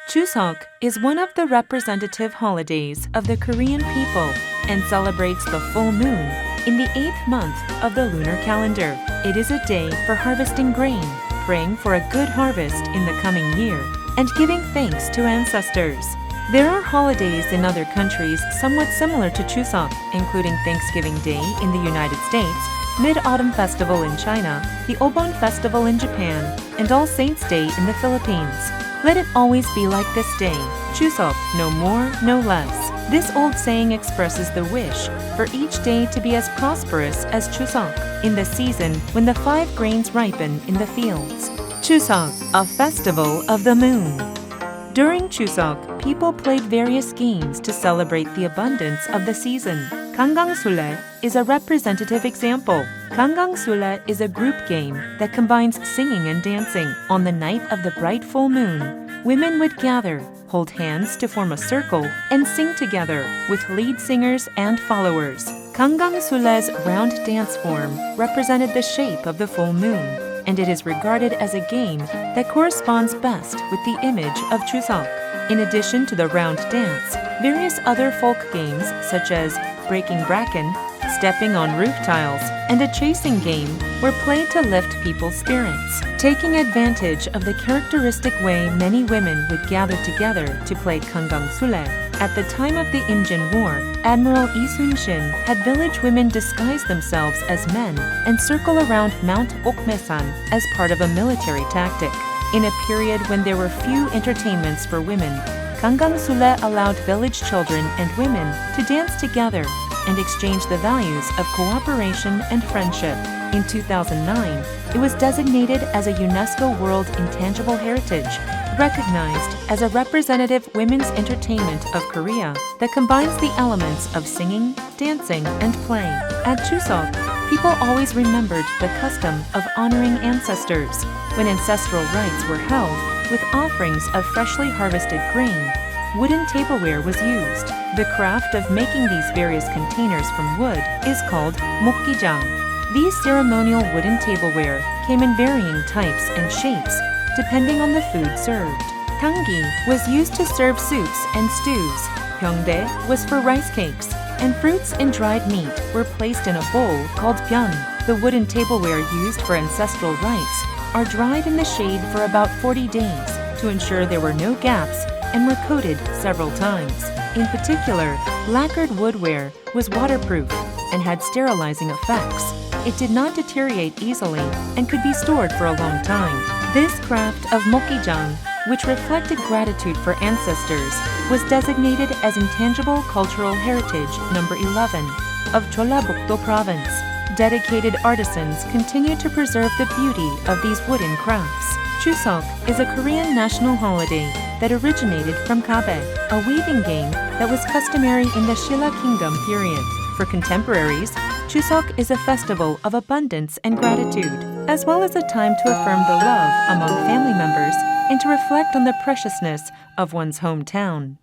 Chuseok is one of the representative holidays of the Korean people and celebrates the full moon in the 8th month of the lunar calendar. It is a day for harvesting grain, praying for a good harvest in the coming year, and giving thanks to ancestors. There are holidays in other countries somewhat similar to Chuseok, including Thanksgiving Day in the United States, Mid-Autumn Festival in China, the Obon Festival in Japan, and All Saints' Day in the Philippines. Let it always be like this day, Chuseok, no more, no less. This old saying expresses the wish for each day to be as prosperous as Chuseok, in the season when the 5 grains ripen in the fields. Chuseok, a festival of the moon. During Chuseok, people played various games to celebrate the abundance of the season. Gangangsule is a representative example. Gangangsule is a group game that combines singing and dancing. On the night of the bright full moon, women would gather, hold hands to form a circle, and sing together with lead singers and followers. Gangangsule's round dance form represented the shape of the full moon, and it is regarded as a game that corresponds best with the image of Chuseok. In addition to the round dance, various other folk games such as breaking bracken, stepping on roof tiles, and a chasing game were played to lift people's spirits. Taking advantage of the characteristic way many women would gather together to play Gangangsule, at the time of the Injin War, Admiral Lee Sun-shin had village women disguise themselves as men and circle around Mount Okmesan as part of a military tactic. In a period when there were few entertainments for women, Gangangsule allowed village children and women to dance together and exchange the values of cooperation and friendship. In 2009, it was designated as a UNESCO World Intangible Heritage, recognized as a representative women's entertainment of Korea that combines the elements of singing, dancing, and play. At Chuseok, people always remembered the custom of honoring ancestors. When ancestral rites were held, with offerings of freshly harvested grain, wooden tableware was used. The craft of making these various containers from wood is called mokgijang. These ceremonial wooden tableware came in varying types and shapes, depending on the food served. Tangi was used to serve soups and stews. Pyeongdae was for rice cakes, and fruits and dried meat were placed in a bowl called byeon. The wooden tableware used for ancestral rites are dried in the shade for about 40 days to ensure there were no gaps and were coated several times. In particular, lacquered woodware was waterproof and had sterilizing effects. It did not deteriorate easily and could be stored for a long time. This craft of mokgijang, which reflected gratitude for ancestors, was designated as Intangible Cultural Heritage number 11 of Jeollabuk-do Province. Dedicated artisans continue to preserve the beauty of these wooden crafts. Chuseok is a Korean national holiday that originated from Gabe, a weaving game that was customary in the Shilla Kingdom period. For contemporaries, Chuseok is a festival of abundance and gratitude, as well as a time to affirm the love among family members and to reflect on the preciousness of one's hometown.